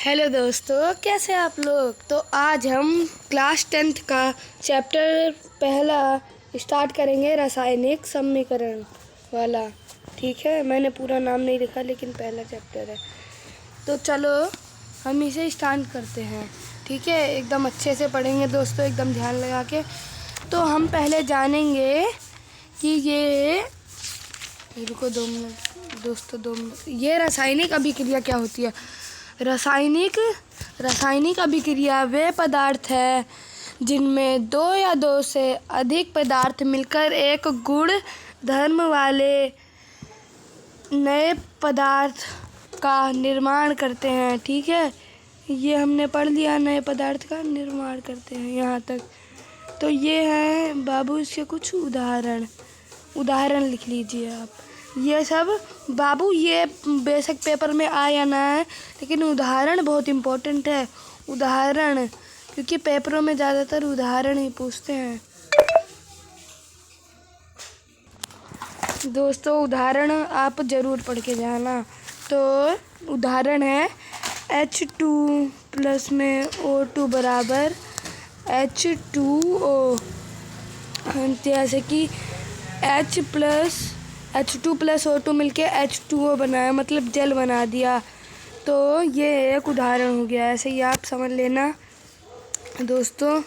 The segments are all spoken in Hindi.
हेलो दोस्तों, कैसे आप लोग। तो आज हम क्लास 10th का चैप्टर पहला स्टार्ट करेंगे, रासायनिक समीकरण वाला। ठीक है, मैंने पूरा नाम नहीं लिखा लेकिन पहला चैप्टर है। तो चलो हम इसे स्टार्ट करते हैं। ठीक है, एकदम अच्छे से पढ़ेंगे दोस्तों, एकदम ध्यान लगा के। तो हम पहले जानेंगे कि ये रुको 2 मिनट दोस्तों, 2 मिनट। ये रासायनिक अभिक्रिया क्या होती है। रासायनिक अभिक्रिया वे पदार्थ है जिनमें दो या दो से अधिक पदार्थ मिलकर एक गुण धर्म वाले नए पदार्थ का निर्माण करते हैं। ठीक है, ये हमने पढ़ लिया, नए पदार्थ का निर्माण करते हैं यहाँ तक। तो ये हैं बाबू, इसके कुछ उदाहरण लिख लीजिए आप। ये सब बाबू, ये बेशक पेपर में आया ना है, लेकिन उदाहरण बहुत इम्पोर्टेंट है। उदाहरण, क्योंकि पेपरों में ज़्यादातर उदाहरण ही पूछते हैं दोस्तों। उदाहरण आप ज़रूर पढ़ के जाना। तो उदाहरण है H2 प्लस में O2 बराबर H2O। जैसे कि H2 प्लस O2 मिलके H2O बनाया, मतलब जल बना दिया। तो ये एक उदाहरण हो गया। ऐसे ही आप समझ लेना दोस्तों,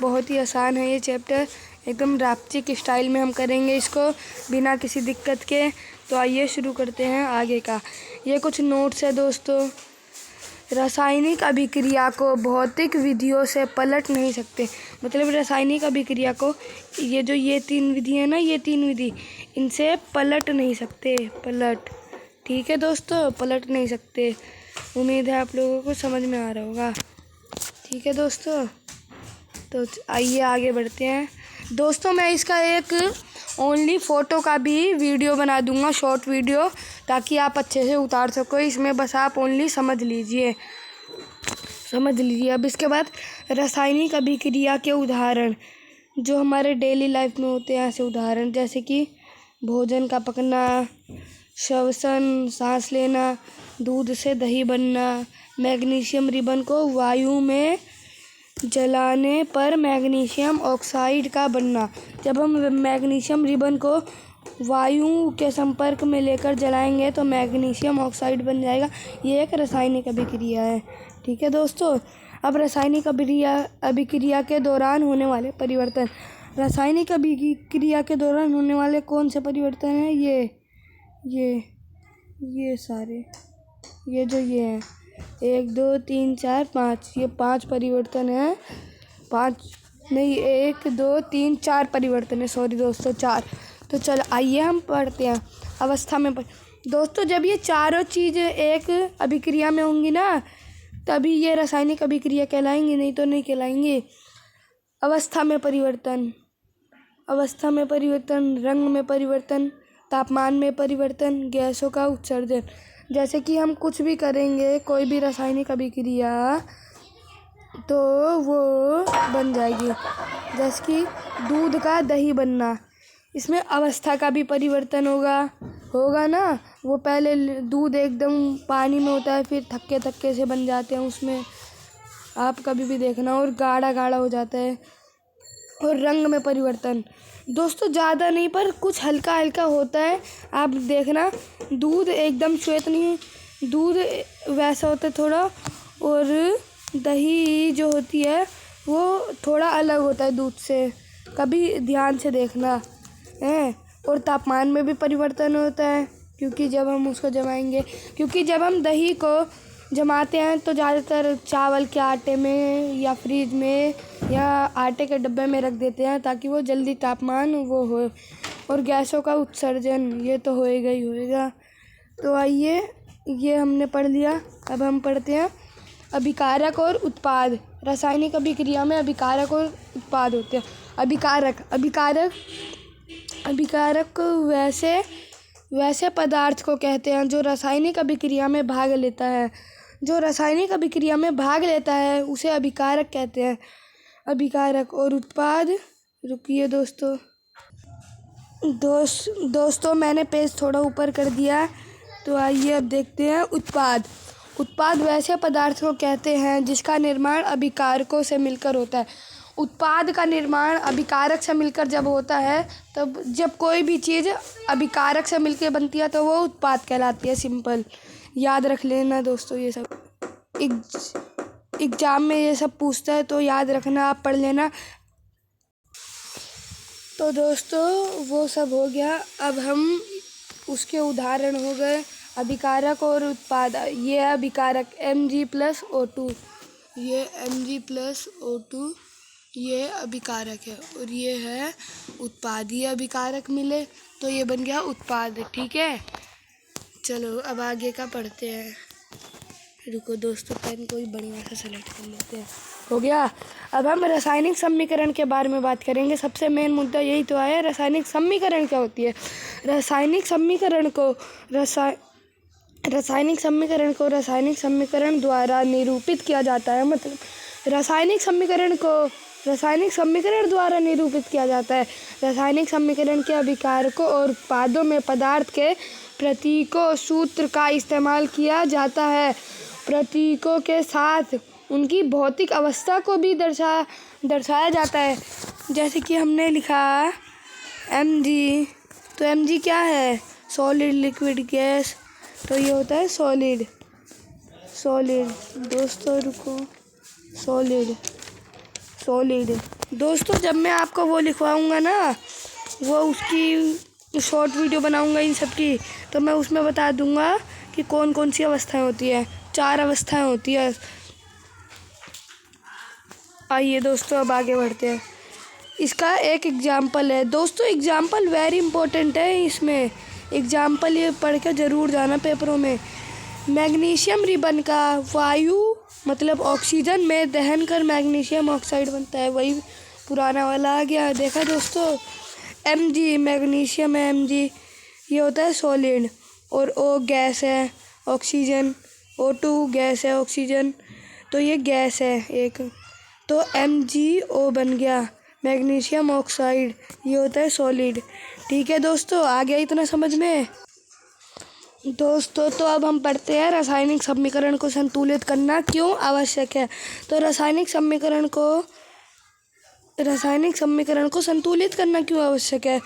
बहुत ही आसान है ये चैप्टर। एकदम रापचिक स्टाइल में हम करेंगे इसको, बिना किसी दिक्कत के। तो आइए शुरू करते हैं आगे का। ये कुछ नोट्स है दोस्तों। रासायनिक अभिक्रिया को भौतिक विधियों से पलट नहीं सकते। मतलब रासायनिक अभिक्रिया को ये 3 विधि है ना, ये 3 विधि, इनसे पलट नहीं सकते। पलट, ठीक है दोस्तों, पलट नहीं सकते। उम्मीद है आप लोगों को समझ में आ रहा होगा। ठीक है दोस्तों, तो आइए आगे बढ़ते हैं दोस्तों। मैं इसका एक ओनली फ़ोटो का भी वीडियो बना दूंगा, शॉर्ट वीडियो, ताकि आप अच्छे से उतार सको। इसमें बस आप ओनली समझ लीजिए। अब इसके बाद रासायनिक अभिक्रिया के उदाहरण जो हमारे डेली लाइफ में होते हैं, ऐसे उदाहरण जैसे कि भोजन का पकना, श्वसन, सांस लेना, दूध से दही बनना, मैग्नीशियम रिबन को वायु में जलाने पर मैग्नीशियम ऑक्साइड का बनना। जब हम मैग्नीशियम रिबन को वायु के संपर्क में लेकर जलाएंगे तो मैग्नीशियम ऑक्साइड बन जाएगा। ये एक रासायनिक अभिक्रिया है। ठीक है दोस्तों, अब रासायनिक अभिक्रिया के दौरान होने वाले परिवर्तन। रासायनिक अभिक्रिया के दौरान होने वाले कौन से परिवर्तन हैं। ये सारे, ये जो ये हैं 1 2 3 4 5, ये 5 परिवर्तन हैं। 1 2 3 4 परिवर्तन है, सॉरी दोस्तों, 4। तो चलो आइए हम पढ़ते हैं अवस्था में। दोस्तों, जब ये चारों चीज़ एक अभिक्रिया में होंगी ना, तभी ये रासायनिक अभिक्रिया कहलाएंगी, नहीं तो नहीं कहलाएंगी। अवस्था में परिवर्तन, रंग में परिवर्तन, तापमान में परिवर्तन, गैसों का उत्सर्जन। जैसे कि हम कुछ भी करेंगे, कोई भी रासायनिक अभिक्रिया, तो वो बन जाएगी। जैसे कि दूध का दही बनना, इसमें अवस्था का भी परिवर्तन होगा ना। वो पहले दूध एकदम पानी में होता है, फिर थक्के से बन जाते हैं उसमें, आप कभी भी देखना, और गाढ़ा हो जाता है। और रंग में परिवर्तन दोस्तों, ज़्यादा नहीं पर कुछ हल्का होता है। आप देखना, दूध एकदम श्वेत नहीं, दूध वैसा होता है थोड़ा, और दही जो होती है वो थोड़ा अलग होता है दूध से, कभी ध्यान से देखना है। और तापमान में भी परिवर्तन होता है, क्योंकि जब हम उसको जमाएंगे, क्योंकि जब हम दही को जमाते हैं तो ज़्यादातर चावल के आटे में या फ्रिज में या आटे के डब्बे में रख देते हैं, ताकि वो जल्दी तापमान वो हो। और गैसों का उत्सर्जन, ये तो होएगा। तो आइए, ये हमने पढ़ लिया। अब हम पढ़ते हैं अभिकारक और उत्पाद। रासायनिक अभिक्रिया में अभिकारक और उत्पाद होते हैं। अभिकारक वैसे पदार्थ को कहते हैं जो रासायनिक अभिक्रिया में भाग लेता है। उसे अभिकारक कहते हैं। अभिकारक और उत्पाद, रुकिए दोस्तों मैंने पेज थोड़ा ऊपर कर दिया। तो आइए अब देखते हैं उत्पाद। उत्पाद वैसे पदार्थ को कहते हैं जिसका निर्माण अभिकारकों से मिलकर होता है। उत्पाद का निर्माण अभिकारक से मिलकर जब होता है, तब जब कोई भी चीज़ अभिकारक से मिलकर बनती है तो वो उत्पाद कहलाती है। सिंपल याद रख लेना दोस्तों, ये सब एग्जाम में ये सब पूछता है तो याद रखना, आप पढ़ लेना। तो दोस्तों वो सब हो गया। अब हम उसके उदाहरण हो गए अभिकारक और उत्पाद। ये है अभिकारक Mg+O2, ये Mg+O2 ये अभिकारक है, और ये है उत्पाद। ये अभिकारक मिले तो ये बन गया उत्पाद। ठीक है, चलो अब आगे का पढ़ते हैं। रुको दोस्तों, पेन कोई बढ़िया सा सेलेक्ट कर लेते हैं। हो गया। अब हम रासायनिक समीकरण के बारे में बात करेंगे। सबसे मेन मुद्दा यही तो है, रासायनिक समीकरण क्या होती है। रासायनिक समीकरण द्वारा निरूपित किया जाता है। मतलब रासायनिक समीकरण द्वारा निरूपित किया जाता है। रासायनिक समीकरण के अभिकारकों और उत्पादों में पदार्थ के प्रतीकों सूत्र का इस्तेमाल किया जाता है। प्रतीकों के साथ उनकी भौतिक अवस्था को भी दर्शाया जाता है। जैसे कि हमने लिखा Mg, तो Mg क्या है, सॉलिड, लिक्विड, गैस, तो ये होता है सॉलिड। दोस्तों रुको, सॉलिड दोस्तों, जब मैं आपको वो लिखवाऊंगा ना, वो उसकी शॉर्ट वीडियो बनाऊंगा इन सब की, तो मैं उसमें बता दूंगा कि कौन कौन सी अवस्थाएं होती है। 4 अवस्थाएं होती है। आइए दोस्तों अब आगे बढ़ते हैं। इसका एक एग्जाम्पल है दोस्तों। एग्जाम्पल वेरी इंपॉर्टेंट है। इसमें एग्जाम्पल ये पढ़ के ज़रूर जाना पेपरों में। मैग्नीशियम रिबन का वायु मतलब ऑक्सीजन में दहन कर मैग्नीशियम ऑक्साइड बनता है। वही पुराना वाला आ गया। देखा दोस्तों, Mg मैग्नीशियम है, Mg ये होता है सॉलिड, और O गैस है, ऑक्सीजन, O2 गैस है, ऑक्सीजन, तो ये गैस है एक, तो MgO बन गया, मैग्नीशियम ऑक्साइड, ये होता है सॉलिड। ठीक है दोस्तों, आ गया इतना समझ में दोस्तों। तो अब हम पढ़ते हैं रासायनिक समीकरण को संतुलित करना क्यों आवश्यक है। तो रासायनिक समीकरण को संतुलित करना क्यों आवश्यक है,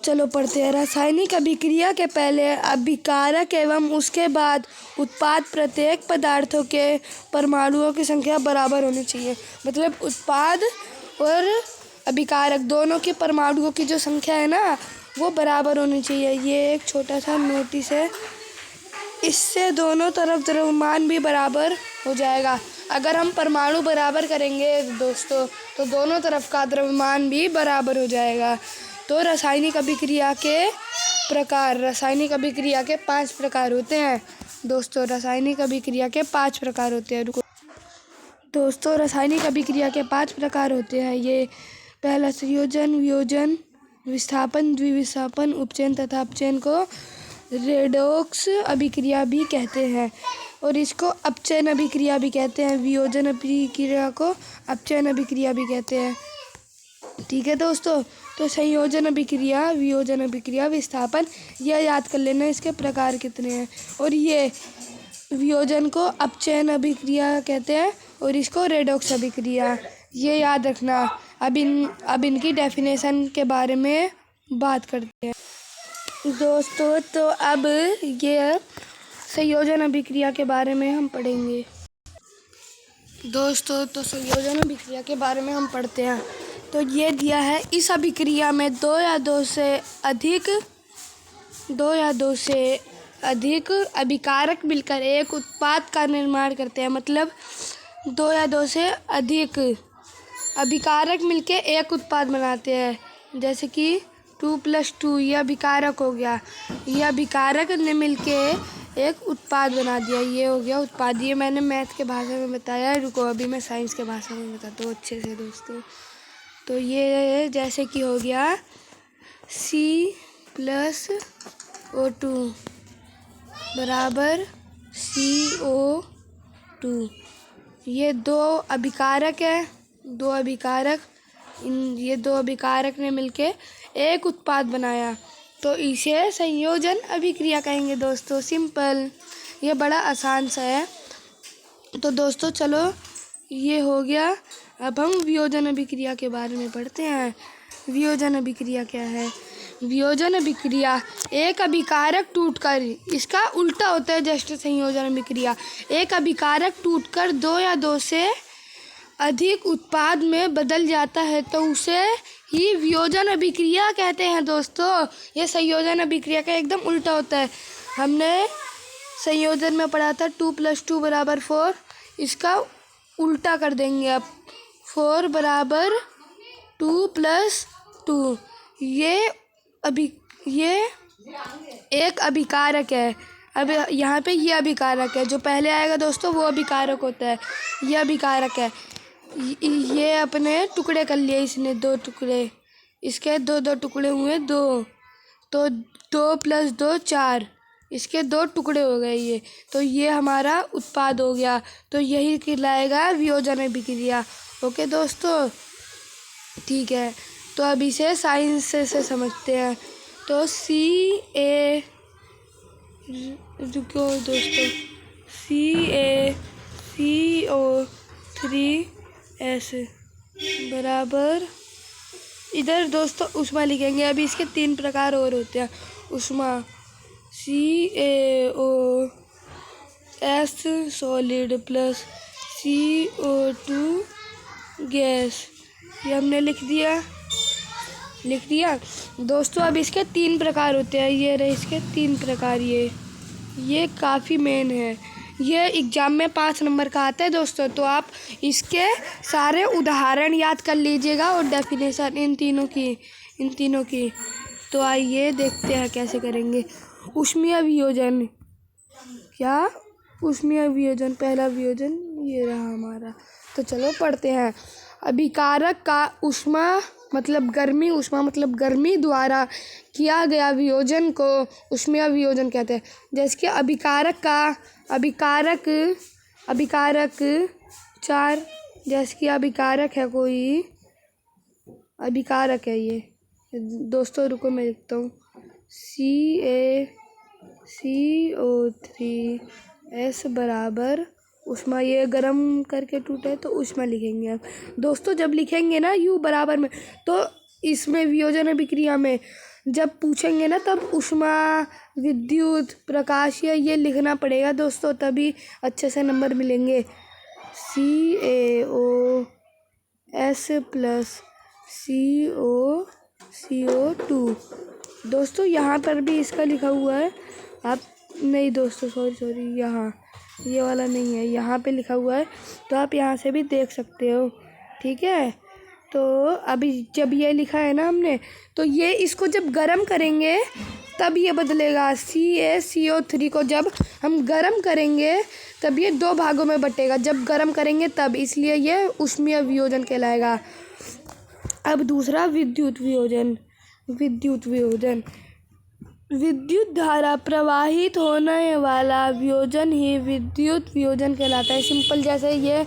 चलो पढ़ते हैं। रासायनिक अभिक्रिया के पहले अभिकारक एवं उसके बाद उत्पाद प्रत्येक पदार्थों के परमाणुओं की संख्या बराबर होनी चाहिए। मतलब उत्पाद और अभिकारक दोनों के परमाणुओं की जो संख्या है ना, वो बराबर होनी चाहिए। ये एक छोटा सा नोटिस है, इससे दोनों तरफ द्रव्यमान भी बराबर हो जाएगा। अगर हम परमाणु बराबर करेंगे दोस्तों, तो दोनों तरफ का द्रव्यमान भी बराबर हो जाएगा। तो रासायनिक अभिक्रिया के 5 प्रकार होते हैं दोस्तों। रासायनिक अभिक्रिया के 5 प्रकार होते हैं। दोस्तों रासायनिक अभिक्रिया के 5 प्रकार होते हैं। ये पहला संयोजन, वियोजन, विस्थापन, द्विविस्थापन, उपचयन तथा अपचयन को रेडॉक्स अभिक्रिया भी कहते हैं, और इसको अपचयन अभिक्रिया भी कहते हैं। वियोजन अभिक्रिया को अपचयन अभिक्रिया भी कहते हैं। ठीक है दोस्तों, तो संयोजन अभिक्रिया, वियोजन अभिक्रिया, विस्थापन, यह याद कर लेना इसके प्रकार कितने हैं। और ये वियोजन को अपचयन अभिक्रिया कहते हैं और इसको रेडॉक्स अभिक्रिया, ये याद रखना। अब इनकी डेफिनेशन के बारे में बात करते हैं दोस्तों। तो अब ये संयोजन अभिक्रिया के बारे में हम पढ़ेंगे दोस्तों। तो संयोजन अभिक्रिया के बारे में हम पढ़ते हैं। तो ये दिया है, इस अभिक्रिया में 2 या 2 से अधिक अभिकारक मिलकर एक उत्पाद का निर्माण करते हैं। मतलब 2 या 2 से अधिक अभिकारक मिलके एक उत्पाद बनाते हैं। जैसे कि 2 + 2 ये अभिकारक हो गया। ये अभिकारक ने मिलके एक उत्पाद बना दिया, ये हो गया उत्पाद। ये मैंने मैथ के भाषा में बताया है। रुको अभी मैं साइंस के भाषा में बताता हूँ अच्छे से दोस्तों। तो ये जैसे कि हो गया C+O2 बराबर CO2। ये 2 अभिकारक है, ये 2 अभिकारक ने मिलके एक उत्पाद बनाया, तो इसे संयोजन अभिक्रिया कहेंगे दोस्तों। सिंपल ये बड़ा आसान सा है। तो दोस्तों चलो ये हो गया। अब हम वियोजन अभिक्रिया के बारे में पढ़ते हैं। वियोजन अभिक्रिया क्या है? वियोजन अभिक्रिया एक अभिकारक टूटकर, इसका उल्टा होता है जस्ट संयोजन अभिक्रिया। एक अभिकारक टूटकर दो या दो से अधिक उत्पाद में बदल जाता है तो उसे ही वियोजन अभिक्रिया कहते हैं। दोस्तों ये संयोजन अभिक्रिया का एकदम उल्टा होता है। हमने संयोजन में पढ़ा था 2 + 2 = 4, इसका उल्टा कर देंगे अब 4 = 2 + 2। ये एक अभिकारक है। अब यहाँ पे ये अभिकारक है, जो पहले आएगा दोस्तों वो अभिकारक होता है। ये अभिकारक है। ये अपने टुकड़े कर लिए इसने, 2 टुकड़े, इसके 2 टुकड़े हुए 2, तो 2 + 2 4, इसके 2 टुकड़े हो गए ये, तो ये हमारा उत्पाद हो गया। तो यही कहलाएगा वियोजन अभिक्रिया। ओके दोस्तों, ठीक है। तो अब इसे साइंस से समझते हैं। तो रुको दोस्तों, CaCO3S बराबर, इधर दोस्तों ऊष्मा लिखेंगे। अभी इसके 3 प्रकार और होते हैं ऊष्मा। CaOS solid plus CO2 gas, ये हमने लिख दिया दोस्तों। अब इसके 3 प्रकार होते हैं। ये रहे इसके 3 प्रकार। ये काफ़ी मेन है। ये एग्ज़ाम में 5 नंबर का आता है दोस्तों। तो आप इसके सारे उदाहरण याद कर लीजिएगा और डेफिनेशन इन तीनों की। तो आइए देखते हैं कैसे करेंगे। ऊष्मीय वियोजन, क्या ऊष्मीय वियोजन, पहला वियोजन ये रहा हमारा। तो चलो पढ़ते हैं। अभिकारक का ऊष्मा मतलब गर्मी, ऊष्मा मतलब गर्मी द्वारा किया गया वियोजन को ऊष्मीय वियोजन कहते हैं। जैसे कि अभिकारक 4, जैसे कि अभिकारक है, कोई अभिकारक है ये दोस्तों। रुको मैं लिखता हूँ CaCO3S बराबर ऊष्मा। ये गर्म करके टूटे तो ऊष्मा लिखेंगे अब दोस्तों। जब लिखेंगे ना U बराबर में, तो इसमें वियोजन अभिक्रिया में जब पूछेंगे ना तब ऊष्मा, विद्युत, प्रकाशीय ये लिखना पड़ेगा दोस्तों, तभी अच्छे से नंबर मिलेंगे। CaOS प्लस CO2 दोस्तों। यहाँ पर भी इसका लिखा हुआ है। आप नहीं दोस्तों, सॉरी, यहाँ ये वाला नहीं है, यहाँ पे लिखा हुआ है, तो आप यहाँ से भी देख सकते हो। ठीक है। तो अभी जब ये लिखा है ना हमने, तो ये इसको जब गर्म करेंगे तब ये बदलेगा। CaCO3 को जब हम गर्म करेंगे तब ये 2 भागों में बटेगा। जब गर्म करेंगे तब, इसलिए ये ऊष्मीय वियोजन कहलाएगा। अब दूसरा विद्युत वियोजन। विद्युत धारा प्रवाहित होने वाला वियोजन ही विद्युत वियोजन कहलाता है। सिंपल, जैसे ये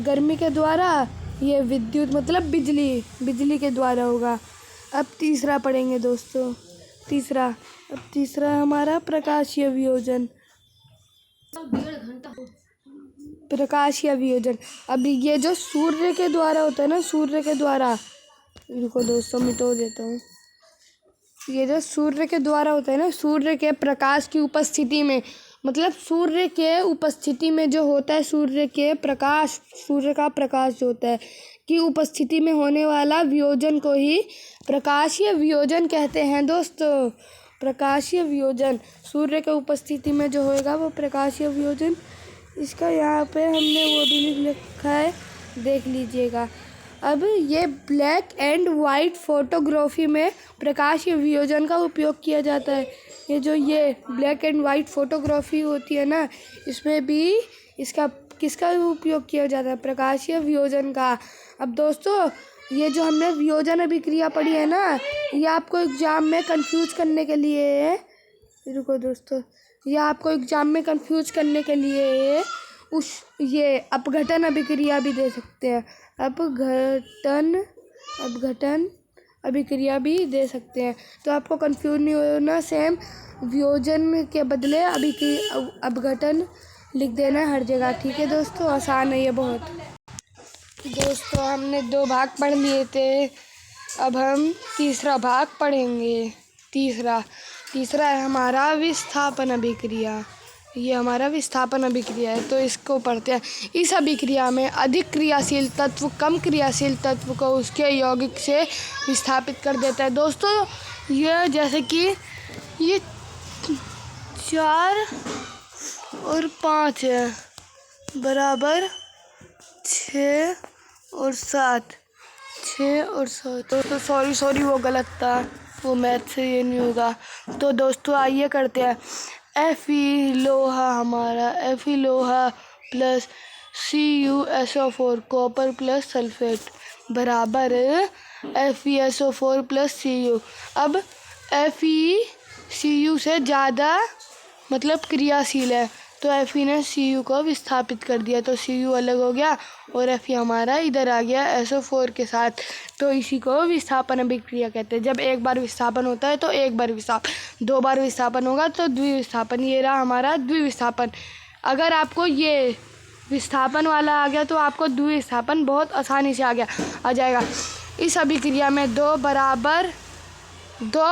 गर्मी के द्वारा, ये विद्युत मतलब बिजली के द्वारा होगा। अब तीसरा पढ़ेंगे दोस्तों। तीसरा हमारा प्रकाशीय वियोजन। अब ये जो सूर्य के द्वारा होता है ना, रुको दोस्तों मिटो देता हूँ। ये जो सूर्य के द्वारा होता है ना, सूर्य के प्रकाश की उपस्थिति में, मतलब सूर्य के उपस्थिति में जो होता है, सूर्य का प्रकाश जो होता है की उपस्थिति में होने वाला वियोजन को ही प्रकाशीय वियोजन कहते हैं दोस्तों। प्रकाशीय वियोजन, सूर्य के उपस्थिति में जो होएगा वो प्रकाशीय वियोजन। इसका यहाँ पे हमने वो भी लिखा है, देख लीजिएगा। अब ये ब्लैक एंड वाइट फोटोग्राफी में प्रकाशीय वियोजन का उपयोग किया जाता है। ये ब्लैक एंड वाइट फोटोग्राफी होती है ना, इसमें भी किसका उपयोग किया जाता है? प्रकाशीय वियोजन का। अब दोस्तों ये जो हमने वियोजन अभिक्रिया पढ़ी है ना, ये आपको एग्जाम में कंफ्यूज करने के लिए है। रुको दोस्तों, ये आपको एग्जाम में कंफ्यूज करने के लिए ये अपघटन अभिक्रिया भी दे सकते हैं। अपघटन अभिक्रिया भी दे सकते हैं। तो आपको कंफ्यूज नहीं होना, सेम वियोजन के बदले अपघटन लिख देना है हर जगह। ठीक है दोस्तों, आसान है ये बहुत। दोस्तों हमने 2 भाग पढ़ लिए थे, अब हम तीसरा भाग पढ़ेंगे। तीसरा है हमारा विस्थापन अभिक्रिया। ये हमारा विस्थापन अभिक्रिया है, तो इसको पढ़ते हैं। इस अभिक्रिया में अधिक क्रियाशील तत्व कम क्रियाशील तत्व को उसके यौगिक से विस्थापित कर देता है। दोस्तों ये जैसे कि ये 4 और 5 है बराबर 6 और 7। 6 और 7 तो सॉरी वो गलत था, वो मैथ से ये नहीं होगा। तो दोस्तों आइए करते हैं। Fe लोहा हमारा Fe लोहा plus CuSO4 copper plus sulphate बराबर FeSO4 प्लस Cu। अब Fe Cu से ज़्यादा मतलब क्रियाशील है, तो Fe ने Cu को विस्थापित कर दिया, तो Cu अलग हो गया और Fe हमारा इधर आ गया SO4 के साथ। तो इसी को विस्थापन अभिक्रिया कहते हैं। जब एक बार विस्थापन होता है तो एक बार विस्थापन, 2 बार विस्थापन होगा तो द्विविस्थापन। ये रहा हमारा द्विविस्थापन। अगर आपको ये विस्थापन वाला आ गया तो आपको द्विविस्थापन बहुत आसानी से आ जाएगा। इस अभिक्रिया में 2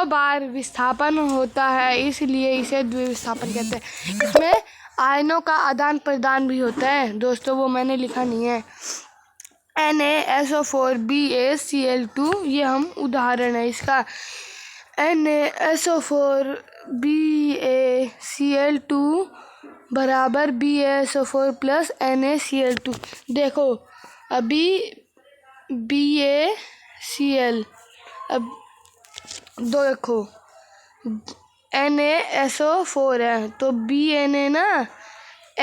बार विस्थापन होता है, इसलिए इसे द्विविस्थापन कहते हैं। इसमें आयनों का आदान प्रदान भी होता है दोस्तों, वो मैंने लिखा नहीं है। NaSO4 BaCl2 ये हम उदाहरण है इसका। NaSO4 BaCl2 बराबर BaSO4 प्लस NaCl2। देखो अभी BaCl, अब देखो NaSO4 है तो Na ना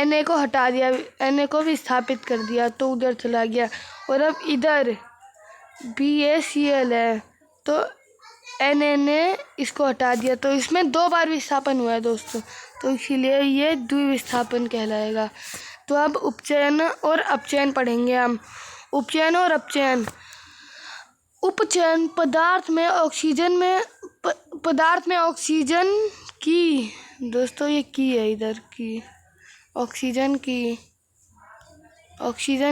Na को हटा दिया, Na को विस्थापित कर दिया तो उधर चला गया, और अब इधर BaCl है तो Na ने इसको हटा दिया, तो इसमें 2 बार विस्थापन हुआ है दोस्तों, तो इसीलिए ये द्विविस्थापन कहलाएगा। तो अब उपचयन और अपचयन पढ़ेंगे हम। उपचयन और अपचयन। उपचयन पदार्थ में ऑक्सीजन की, दोस्तों ये की है इधर की, ऑक्सीजन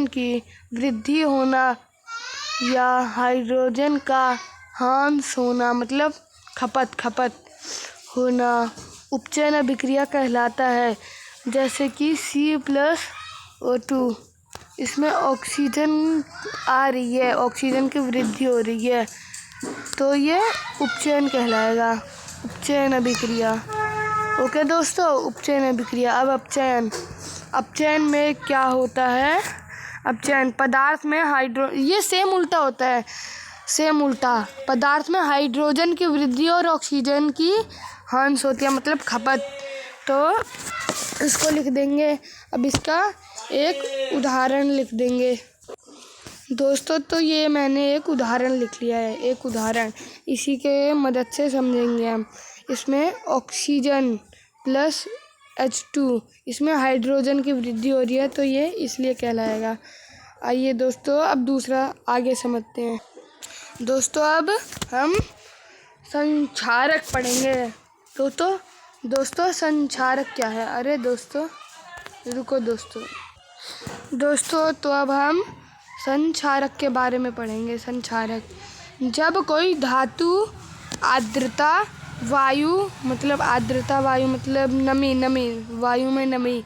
की वृद्धि होना या हाइड्रोजन का ह्रास होना मतलब खपत होना उपचयन अभिक्रिया कहलाता है। जैसे कि C+O2, इसमें ऑक्सीजन आ रही है, ऑक्सीजन की वृद्धि हो रही है, तो ये उपचयन कहलाएगा, उपचयन अभिक्रिया। ओके दोस्तों, उपचयन अभिक्रिया। अब अपचयन में क्या होता है? अपचयन पदार्थ में ये सेम उल्टा होता है, सेम उल्टा। पदार्थ में हाइड्रोजन की वृद्धि और ऑक्सीजन की ह्रास होती है मतलब खपत। तो इसको लिख देंगे। अब इसका एक उदाहरण लिख देंगे दोस्तों। तो ये मैंने एक उदाहरण लिख लिया है, एक उदाहरण, इसी के मदद से समझेंगे हम। इसमें ऑक्सीजन प्लस H2, इसमें हाइड्रोजन की वृद्धि हो रही है, तो ये इसलिए कहलाएगा। आइए दोस्तों अब दूसरा आगे समझते हैं। दोस्तों अब हम संक्षारक पढ़ेंगे। तो दोस्तों संक्षारक क्या है? अरे दोस्तों रुको दोस्तों तो अब हम संक्षारक के बारे में पढ़ेंगे। संक्षारक, जब कोई धातु आर्द्रता वायु मतलब नमी, वायु में नमी,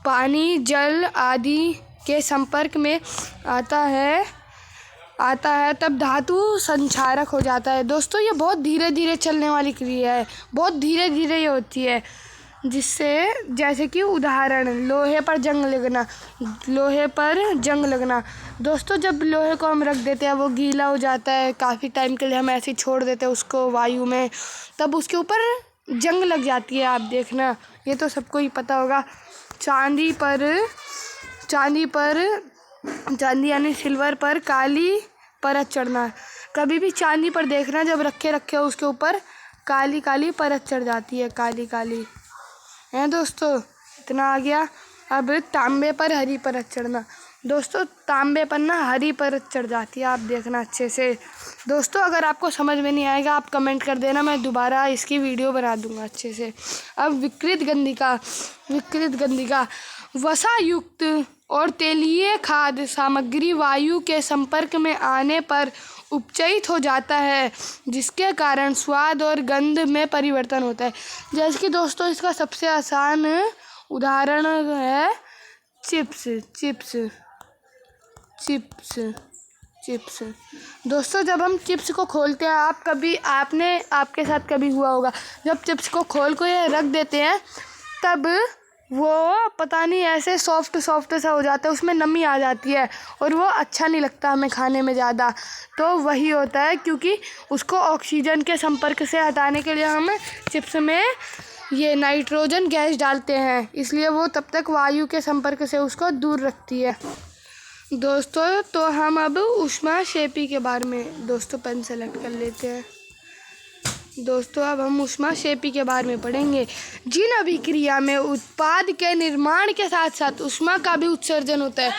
पानी, जल आदि के संपर्क में आता है तब धातु संक्षारक हो जाता है। दोस्तों ये बहुत धीरे धीरे चलने वाली क्रिया है, बहुत धीरे धीरे ये होती है, जिससे जैसे कि उदाहरण लोहे पर जंग लगना। दोस्तों जब लोहे को हम रख देते हैं वो गीला हो जाता है, काफ़ी टाइम के लिए हम ऐसे ही छोड़ देते हैं उसको वायु में, तब उसके ऊपर जंग लग जाती है। आप देखना, ये तो सबको ही पता होगा। चांदी यानी सिल्वर पर काली परत चढ़ना। कभी भी चांदी पर देखना, जब रखे उसके ऊपर काली परत चढ़ जाती है, काली है दोस्तों। इतना आ गया। अब तांबे पर हरी परत चढ़ना। दोस्तों तांबे पर ना हरी परत चढ़ जाती है, आप देखना अच्छे से। दोस्तों अगर आपको समझ में नहीं आएगा आप कमेंट कर देना, मैं दोबारा इसकी वीडियो बना दूंगा अच्छे से। अब विकृत गंधिका वसा युक्त और तेलीय खाद्य सामग्री वायु के संपर्क में आने पर उपचयित हो जाता है, जिसके कारण स्वाद और गंध में परिवर्तन होता है। जैसे कि दोस्तों इसका सबसे आसान उदाहरण है चिप्स। दोस्तों जब हम चिप्स को खोलते हैं, आपके साथ कभी हुआ होगा, जब चिप्स को खोल को ये रख देते हैं तब वो पता नहीं ऐसे सॉफ्ट सा हो जाता है, उसमें नमी आ जाती है और वो अच्छा नहीं लगता हमें खाने में ज़्यादा। तो वही होता है, क्योंकि उसको ऑक्सीजन के संपर्क से हटाने के लिए हम चिप्स में ये नाइट्रोजन गैस डालते हैं, इसलिए वो तब तक वायु के संपर्क से उसको दूर रखती है। दोस्तों तो हम अब ऊष्माक्षेपी के बारे में दोस्तों पेन सेलेक्ट कर लेते हैं। दोस्तों अब हम ऊष्माक्षेपी के बारे में पढ़ेंगे। जिन अभिक्रिया में उत्पाद के निर्माण के साथ साथ ऊष्मा का भी उत्सर्जन होता है।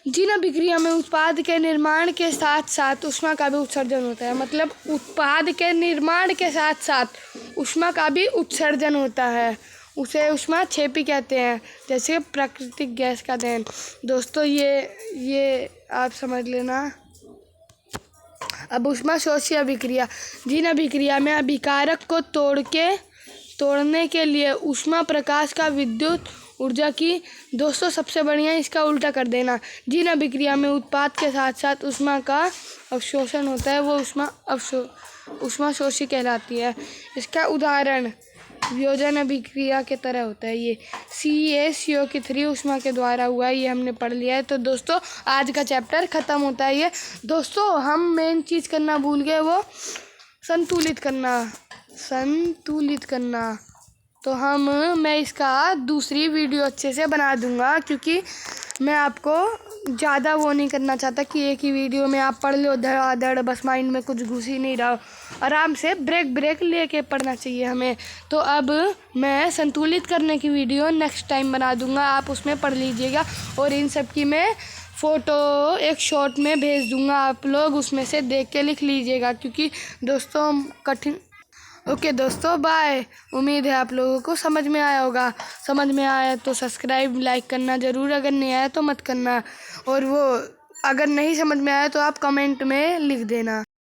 जिन अभिक्रिया में उत्पाद के निर्माण के साथ साथ ऊष्मा का भी उत्सर्जन होता है, मतलब उत्पाद के निर्माण के साथ साथ ऊष्मा का भी उत्सर्जन होता है, उसे ऊष्माक्षेपी कहते हैं, जैसे प्राकृतिक गैस का दहन। दोस्तों ये आप समझ लेना। अब ऊष्माशोषी अभिक्रिया, जिन अभिक्रिया में अभिकारक को तोड़ने के लिए ऊष्मा प्रकाश का विद्युत ऊर्जा की। दोस्तों सबसे बढ़िया इसका उल्टा कर देना। जिन अभिक्रिया में उत्पाद के साथ साथ ऊष्मा का अवशोषण होता है वो ऊष्माशोषी कहलाती है। इसका उदाहरण वियोजन अभिक्रिया के तरह होता है। ये CaCO3 ऊष्मा के द्वारा हुआ है, ये हमने पढ़ लिया है। तो दोस्तों आज का चैप्टर ख़त्म होता है ये। दोस्तों हम मेन चीज़ करना भूल गए, वो संतुलित करना। तो मैं इसका दूसरी वीडियो अच्छे से बना दूंगा, क्योंकि मैं आपको ज़्यादा वो नहीं करना चाहता कि एक ही वीडियो में आप पढ़ लो धड़ाधड़, बस माइंड में कुछ घुस ही नहीं रहा। आराम से ब्रेक लेके पढ़ना चाहिए हमें। तो अब मैं संतुलित करने की वीडियो नेक्स्ट टाइम बना दूंगा, आप उसमें पढ़ लीजिएगा। और इन सब की मैं फ़ोटो एक शॉर्ट में भेज दूंगा, आप लोग उसमें से देख के लिख लीजिएगा, क्योंकि दोस्तों कठिन। ओके दोस्तों बाय। उम्मीद है आप लोगों को समझ में आया होगा। समझ में आया तो सब्सक्राइब लाइक करना ज़रूर, अगर नहीं आया तो मत करना। और वो अगर नहीं समझ में आया तो आप कमेंट में लिख देना।